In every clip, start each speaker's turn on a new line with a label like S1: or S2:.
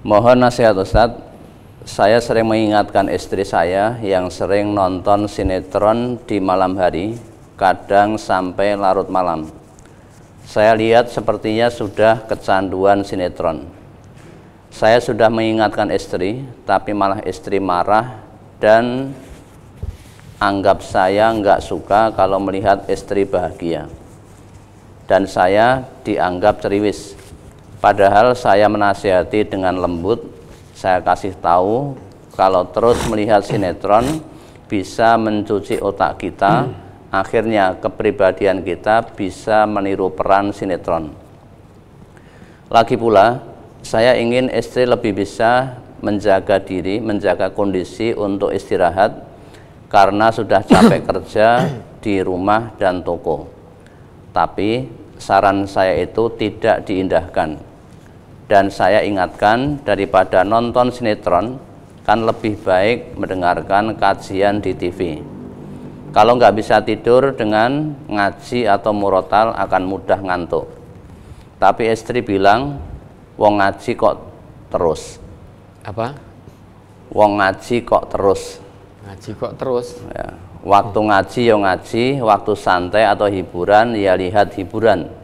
S1: Mohon nasihat Ustadz, saya sering mengingatkan istri saya yang sering nonton sinetron di malam hari, kadang sampai larut malam. Saya lihat sepertinya sudah kecanduan sinetron. Saya sudah mengingatkan istri, tapi malah istri marah dan anggap saya nggak suka kalau melihat istri bahagia. Dan saya dianggap ceriwis. Padahal saya menasihati dengan lembut, saya kasih tahu kalau terus melihat sinetron bisa mencuci otak kita, akhirnya kepribadian kita bisa meniru peran sinetron. Lagi pula, saya ingin istri lebih bisa menjaga diri, menjaga kondisi untuk istirahat karena sudah capek kerja di rumah dan toko. Tapi saran saya itu tidak diindahkan. Dan saya ingatkan, daripada nonton sinetron, kan lebih baik mendengarkan kajian di TV. Kalau nggak bisa tidur, dengan ngaji atau murotal akan mudah ngantuk. Tapi istri bilang, wong ngaji kok terus.
S2: Apa?
S1: Wong ngaji kok terus.
S2: Ngaji kok terus?
S1: Ya. Waktu ngaji ya ngaji, waktu santai atau hiburan ya lihat hiburan.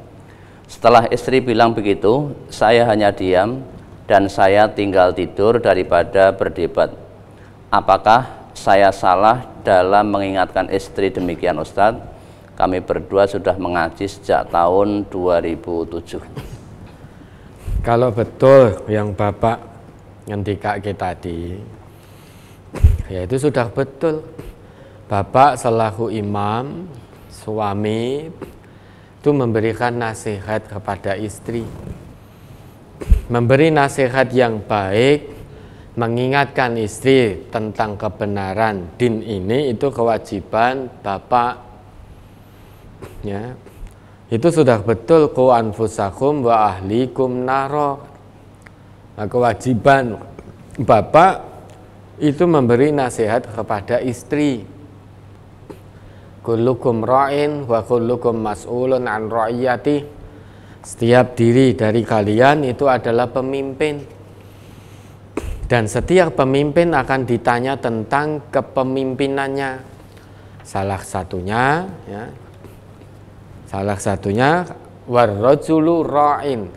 S1: Setelah istri bilang begitu, saya hanya diam dan saya tinggal tidur daripada berdebat. Apakah saya salah dalam mengingatkan istri demikian Ustadz? Kami berdua sudah mengaji sejak tahun 2007.
S2: Kalau betul yang Bapak ngendikake tadi, ya itu sudah betul. Bapak selaku imam, suami, itu memberikan nasihat kepada istri, memberi nasihat yang baik, mengingatkan istri tentang kebenaran din ini, itu kewajiban Bapak. Ya, itu sudah betul, qu anfusakum wa ahlikum naro. Nah, kewajiban Bapak itu memberi nasihat kepada istri. Kullukum ra'in wa kullukum mas'ulun an ra'iyati. Setiap diri dari kalian itu adalah pemimpin, dan setiap pemimpin akan ditanya tentang kepemimpinannya. Salah satunya warrajulu ra'in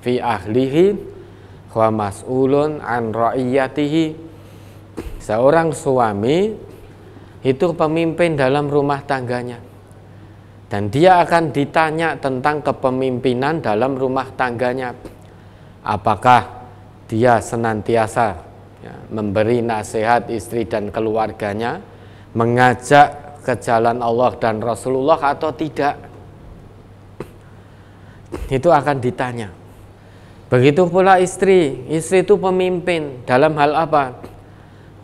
S2: fi ahlihi wa mas'ulun an ra'iyatihi. Seorang suami itu pemimpin dalam rumah tangganya, dan dia akan ditanya tentang kepemimpinan dalam rumah tangganya. Apakah dia senantiasa memberi nasihat istri dan keluarganya, mengajak ke jalan Allah dan Rasulullah atau tidak? Itu akan ditanya. Begitu pula istri itu pemimpin dalam hal apa?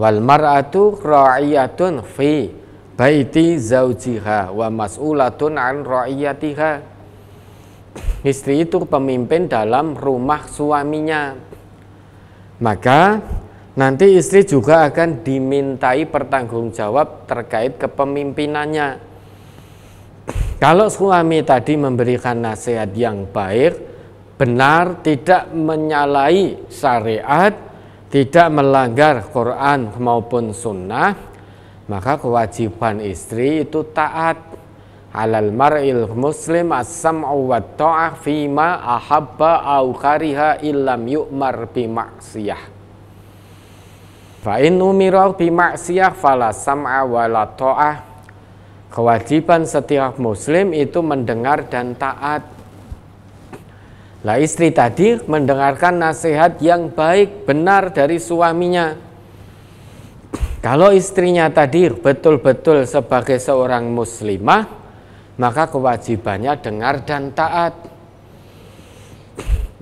S2: Wal mar'atu ra'iyatun fi baiti zaujiha wa mas'ulatun an ra'iyatiha. Istri itu pemimpin dalam rumah suaminya. Maka nanti istri juga akan dimintai pertanggungjawab terkait kepemimpinannya. Kalau suami tadi memberikan nasihat yang baik, benar, tidak menyalahi syariat, tidak melanggar Quran maupun sunnah, maka kewajiban istri itu taat. Alal mar'il muslim as-sam'u wa ta'ah fima ahabba au kariha illam yu'mar bi ma'siyah. Fa in umira bi ma'siyah fala sam'a wa la ta'ah. Kewajiban setiap muslim itu mendengar dan taat. Lah istri tadi mendengarkan nasihat yang baik, benar dari suaminya. Kalau istrinya tadi betul-betul sebagai seorang muslimah, maka kewajibannya dengar dan taat.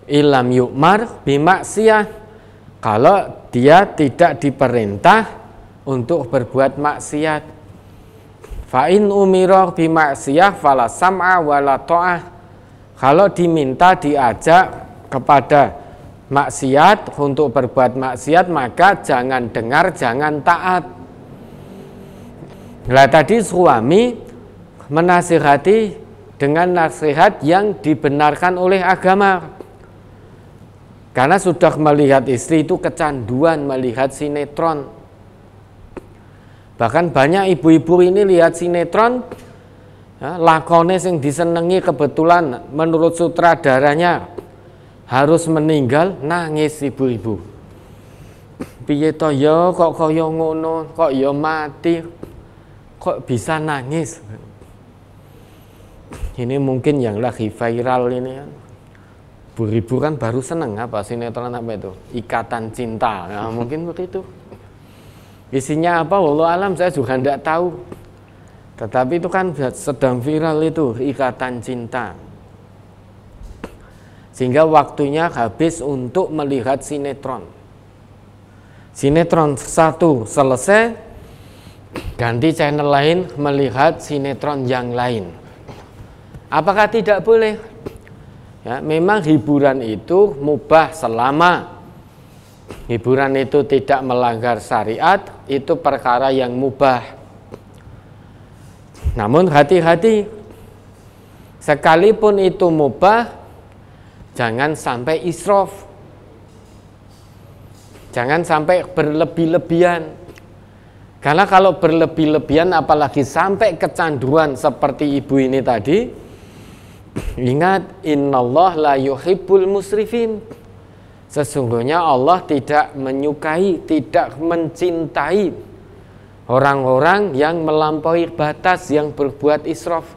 S2: Ilam yu'mar bimaksiyah, kalau dia tidak diperintah untuk berbuat maksiat. Fa in umira bimaksiyah fala sam'a wala ta'ah. Kalau diminta, diajak kepada maksiat, untuk berbuat maksiat, maka jangan dengar, jangan taat. Nah, tadi suami menasihati dengan nasihat yang dibenarkan oleh agama. Karena sudah melihat istri itu kecanduan melihat sinetron. Bahkan banyak ibu-ibu ini lihat sinetron, ya, lakone sing disenengi kebetulan menurut sutradaranya harus meninggal, nangis ibu-ibu. Piye to ya kok kaya ngono, kok ya mati, kok bisa nangis. Ini mungkin yang lagi viral ini kan. Ibu-ibu kan baru seneng apa sinetron apa itu? Ikatan Cinta. Nah, mungkin begitu. Isinya apa? Wallahu alam saya juga tidak tahu. Tetapi itu kan sedang viral itu, Ikatan Cinta. Sehingga waktunya habis untuk melihat sinetron. Sinetron satu selesai, ganti channel lain melihat sinetron yang lain. Apakah tidak boleh? Ya, memang hiburan itu mubah selama hiburan itu tidak melanggar syariat, itu perkara yang mubah. Namun hati-hati, sekalipun itu mubah, jangan sampai israf, jangan sampai berlebih-lebihan. Karena kalau berlebih-lebihan, apalagi sampai kecanduan seperti ibu ini tadi, ingat, innallah la yuhibbul musrifin. Sesungguhnya Allah tidak menyukai, tidak mencintai orang-orang yang melampaui batas, yang berbuat israf.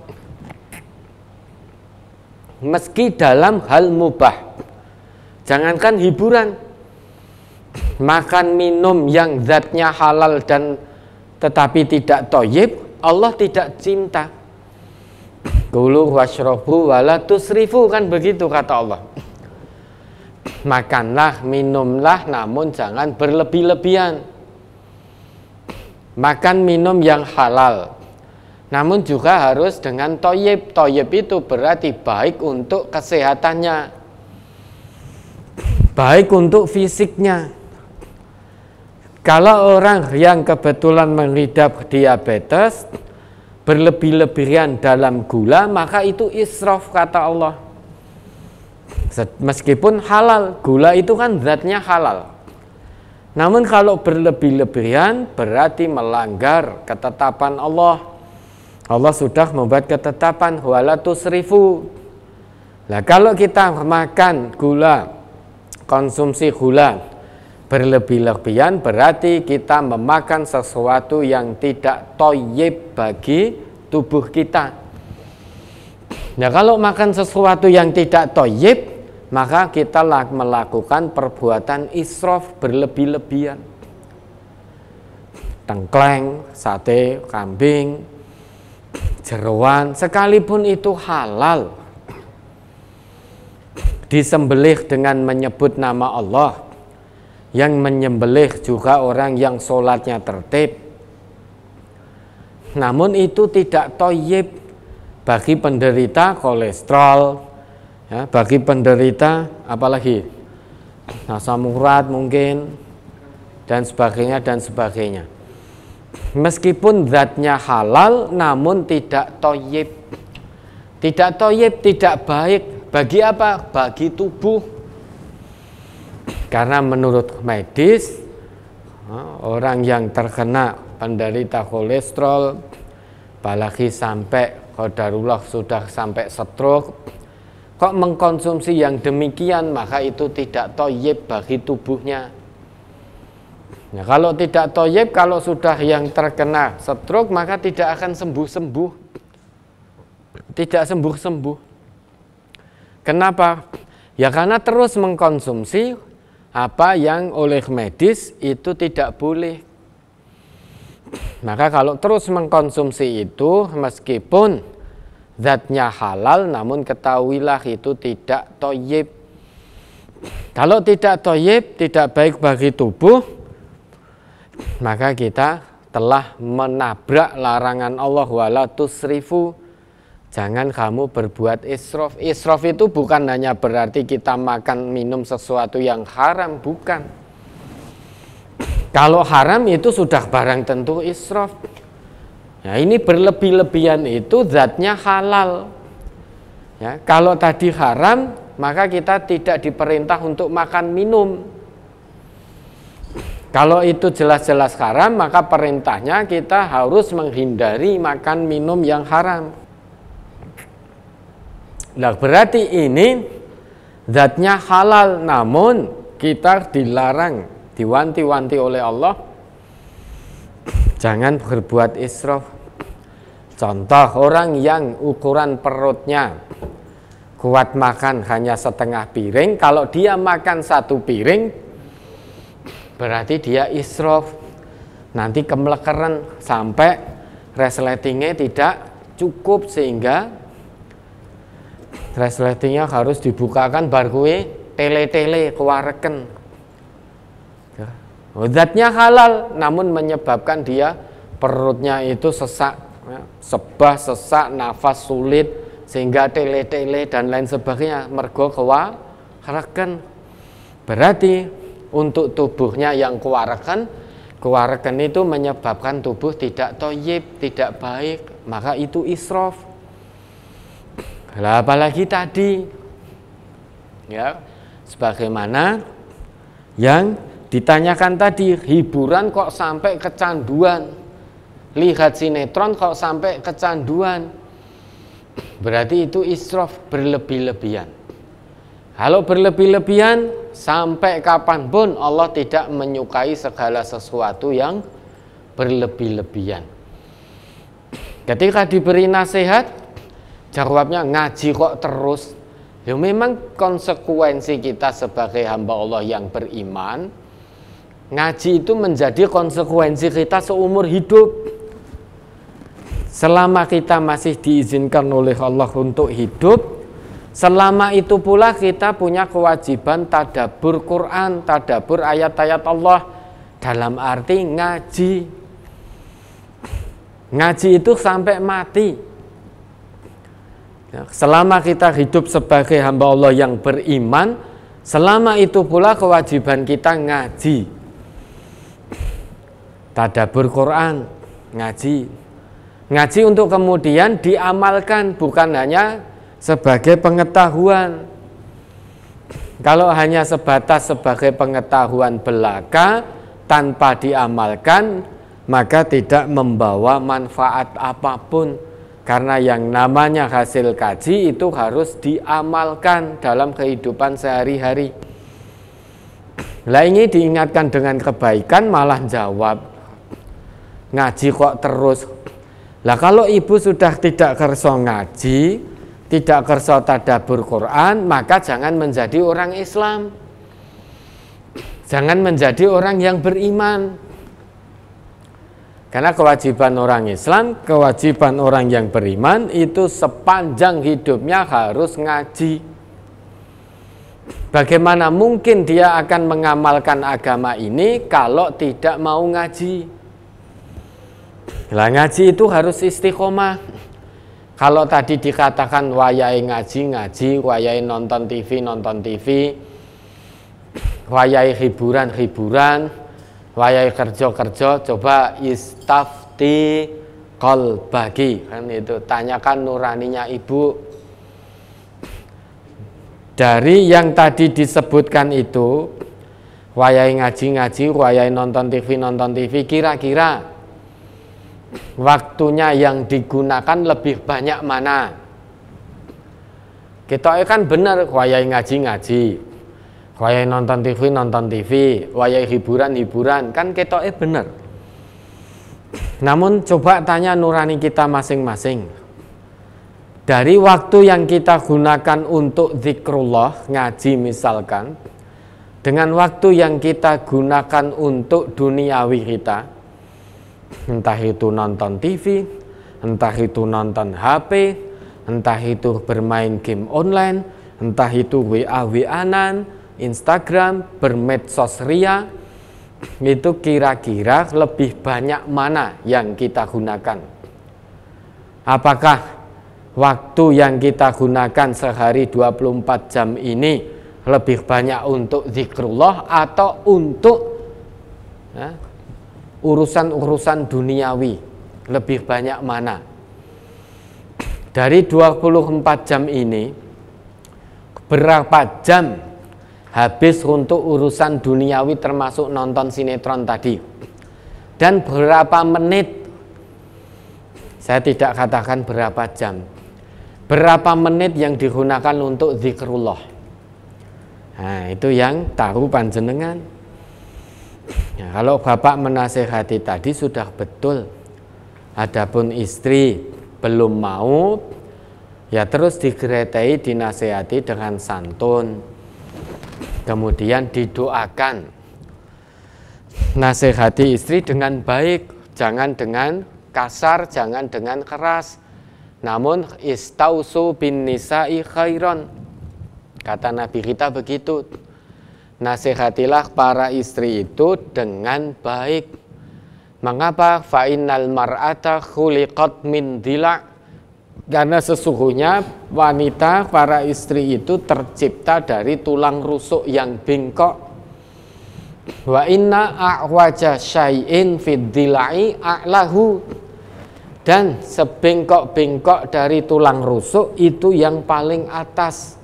S2: Meski dalam hal mubah. Jangankan hiburan, makan minum yang zatnya halal dan tetapi tidak thayyib, Allah tidak cinta. Kulu washrabu wala tusrifu, kan begitu kata Allah. Makanlah, minumlah, namun jangan berlebih-lebihan. Makan minum yang halal, namun juga harus dengan thayyib. Thayyib itu berarti baik untuk kesehatannya, baik untuk fisiknya. Kalau orang yang kebetulan mengidap diabetes, berlebih-lebihan dalam gula, maka itu israf kata Allah. Meskipun halal, gula itu kan zatnya halal. Namun kalau berlebih-lebihan berarti melanggar ketetapan Allah. Allah sudah membuat ketetapan wala tusrifu. Nah, kalau kita makan gula, konsumsi gula berlebih-lebihan berarti kita memakan sesuatu yang tidak thayyib bagi tubuh kita. Nah, kalau makan sesuatu yang tidak thayyib, maka kita melakukan perbuatan israf, berlebih-lebihan. Tengkleng, sate kambing, jeroan, sekalipun itu halal, disembelih dengan menyebut nama Allah, yang menyembelih juga orang yang sholatnya tertib, namun itu tidak thayyib bagi penderita kolesterol, ya, bagi penderita apalagi asam urat mungkin, dan sebagainya dan sebagainya. Meskipun zatnya halal, namun tidak thayyib. Tidak thayyib, tidak baik. Bagi apa? Bagi tubuh. Karena menurut medis, orang yang terkena penderita kolesterol, apalagi sampai qadarullah sudah sampai stroke, kok mengkonsumsi yang demikian, maka itu tidak thayyib bagi tubuhnya. Nah, kalau tidak thayyib, kalau sudah yang terkena stroke, maka tidak akan sembuh-sembuh. Tidak sembuh-sembuh. Kenapa? Ya karena terus mengkonsumsi apa yang oleh medis itu tidak boleh. Maka kalau terus mengkonsumsi itu, meskipun zatnya halal, namun ketahuilah itu tidak thayyib. Kalau tidak thayyib, tidak baik bagi tubuh, maka kita telah menabrak larangan Allah wala tusrifu. Jangan kamu berbuat israf. Israf itu bukan hanya berarti kita makan minum sesuatu yang haram, bukan. Kalau haram itu sudah barang tentu israf. Ya, ini berlebih-lebihan itu zatnya halal. Ya, kalau tadi haram maka kita tidak diperintah untuk makan minum. Kalau itu jelas-jelas haram, maka perintahnya kita harus menghindari makan minum yang haram. Nah, berarti ini zatnya halal, namun kita dilarang, diwanti-wanti oleh Allah, jangan berbuat israf. Contoh, orang yang ukuran perutnya kuat makan hanya setengah piring, kalau dia makan 1 piring, berarti dia israf. Nanti kemelekeran sampai resletingnya tidak cukup, sehingga resletingnya harus dibukakan bar kue tele-tele kewareken. Zatnya halal, namun menyebabkan dia perutnya itu sesak, sebah, sesak, nafas sulit, sehingga tele-tele dan lain sebagainya, mergo kewareken. Berarti untuk tubuhnya yang kewareken itu menyebabkan tubuh tidak thayyib, tidak baik, maka itu israf. Lah apalagi tadi, ya, sebagaimana yang ditanyakan tadi, hiburan kok sampai kecanduan, lihat sinetron kok sampai kecanduan, berarti itu israf, berlebih-lebihan. Kalau berlebih-lebihan, sampai kapanpun Allah tidak menyukai segala sesuatu yang berlebih-lebihan. Ketika diberi nasihat, jawabnya ngaji kok terus. Ya memang konsekuensi kita sebagai hamba Allah yang beriman, ngaji itu menjadi konsekuensi kita seumur hidup. Selama kita masih diizinkan oleh Allah untuk hidup, selama itu pula kita punya kewajiban tadabbur Quran, tadabbur ayat-ayat Allah, dalam arti ngaji. Ngaji itu sampai mati. Selama kita hidup sebagai hamba Allah yang beriman, selama itu pula kewajiban kita ngaji, tadabbur Quran, ngaji. Ngaji untuk kemudian diamalkan, bukan hanya sebagai pengetahuan. Kalau hanya sebatas sebagai pengetahuan belaka tanpa diamalkan, maka tidak membawa manfaat apapun. Karena yang namanya hasil kaji itu harus diamalkan dalam kehidupan sehari-hari. Lah ini diingatkan dengan kebaikan malah jawab, ngaji kok terus. Lah kalau ibu sudah tidak kerso ngaji, tidak kerso tadabbur Quran, maka jangan menjadi orang Islam. Jangan menjadi orang yang beriman. Karena kewajiban orang Islam, kewajiban orang yang beriman itu sepanjang hidupnya harus ngaji. Bagaimana mungkin dia akan mengamalkan agama ini kalau tidak mau ngaji? Lah ngaji itu harus istiqomah. Kalau tadi dikatakan wayai ngaji, wayai nonton TV, wayai hiburan, wayai kerja, coba istafti qalbaki, kan itu, tanyakan nuraninya ibu. Dari yang tadi disebutkan itu, wayai ngaji, wayai nonton TV, kira-kira waktunya yang digunakan lebih banyak mana? Kita kan benar wayai ngaji, wayai nonton TV, wayai hiburan, kan kita benar. Namun coba tanya nurani kita masing-masing. Dari waktu yang kita gunakan untuk zikrullah, ngaji misalkan, dengan waktu yang kita gunakan untuk duniawi kita, entah itu nonton TV, entah itu nonton HP, entah itu bermain game online, entah itu WA-WA-an, Instagram, bermedsos ria, itu kira-kira lebih banyak mana yang kita gunakan? Apakah waktu yang kita gunakan sehari 24 jam ini lebih banyak untuk zikrullah atau untuk urusan-urusan duniawi? Lebih banyak mana? Dari 24 jam ini, berapa jam habis untuk urusan duniawi termasuk nonton sinetron tadi, dan berapa menit, saya tidak katakan berapa jam, berapa menit yang digunakan untuk zikrullah. Nah, itu yang tahu panjenengan. Ya, kalau bapak menasehati tadi sudah betul. Adapun istri belum mau, ya terus digeretai, dinasehati dengan santun, kemudian didoakan. Nasihati istri dengan baik, jangan dengan kasar, jangan dengan keras. Namun istausu bin nisa'i khairon. Kata Nabi kita begitu. Nasihatilah para istri itu dengan baik. Mengapa? Fa innal mar'ata khuliqat min dila'. Karena sesungguhnya wanita, para istri itu tercipta dari tulang rusuk yang bengkok. Wa inna a'waja syai'in fid dila'i a'lahu. Dan sebengkok-bengkok dari tulang rusuk itu yang paling atas.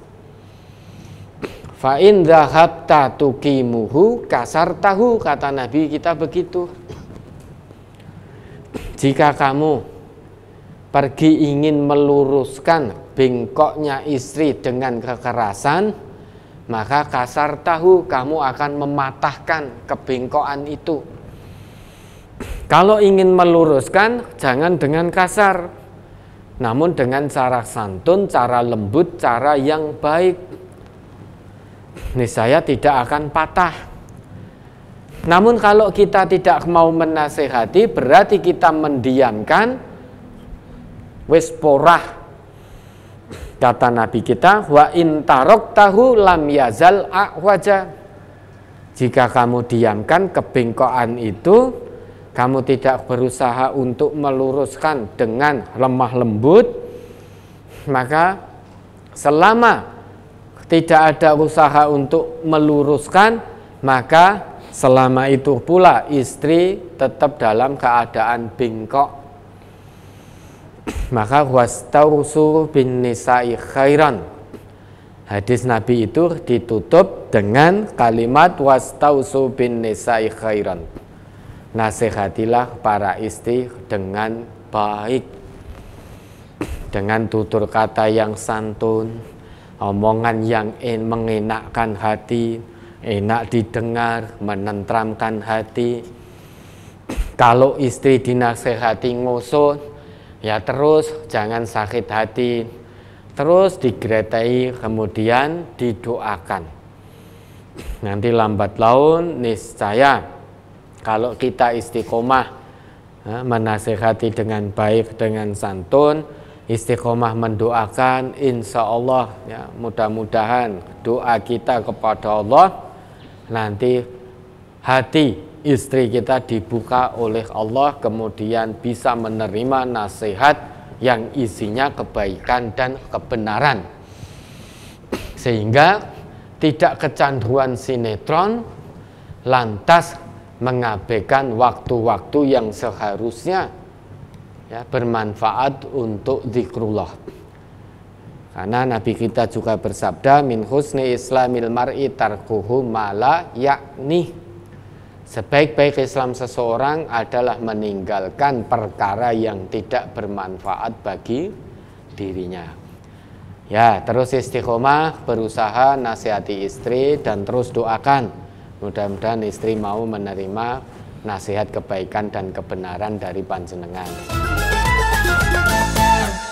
S2: Fa in dhahabta tuqimuhu kasartahu, kata Nabi kita begitu. Jika kamu pergi ingin meluruskan bengkoknya istri dengan kekerasan, maka kasar tahu, kamu akan mematahkan kebengkokan itu. Kalau ingin meluruskan, jangan dengan kasar, namun dengan cara santun, cara lembut, cara yang baik. Niscaya tidak akan patah. Namun kalau kita tidak mau menasehati, berarti kita mendiamkan, wis porah. Kata Nabi kita, wa in taraktahu lam yazal a'waja. Jika kamu diamkan kebengkokan itu, kamu tidak berusaha untuk meluruskan dengan lemah lembut, maka selama tidak ada usaha untuk meluruskan, maka selama itu pula istri tetap dalam keadaan bengkok. Maka wastausu bin nisa'i khairan. Hadis Nabi itu ditutup dengan kalimat wastausu bin nisa'i khairan. Nasihatilah para istri dengan baik, dengan tutur kata yang santun, omongan yang mengenakkan hati, enak didengar, menenteramkan hati. Kalau istri dinasehati ngoso, ya terus jangan sakit hati, terus digeretai, kemudian didoakan. Nanti lambat laun niscaya kalau kita istiqomah menasehati dengan baik, dengan santun, istiqomah mendoakan, insya Allah ya, mudah-mudahan doa kita kepada Allah, nanti hati istri kita dibuka oleh Allah, kemudian bisa menerima nasihat yang isinya kebaikan dan kebenaran, sehingga tidak kecanduan sinetron lantas mengabaikan waktu-waktu yang seharusnya ya, bermanfaat untuk zikrullah. Karena Nabi kita juga bersabda, min husni islamil mar'i tarkuhu mala yakni. Sebaik-baik Islam seseorang adalah meninggalkan perkara yang tidak bermanfaat bagi dirinya. Ya, terus istiqomah, berusaha nasihati istri dan terus doakan. Mudah-mudahan istri mau menerima nasihat kebaikan dan kebenaran dari panjenengan.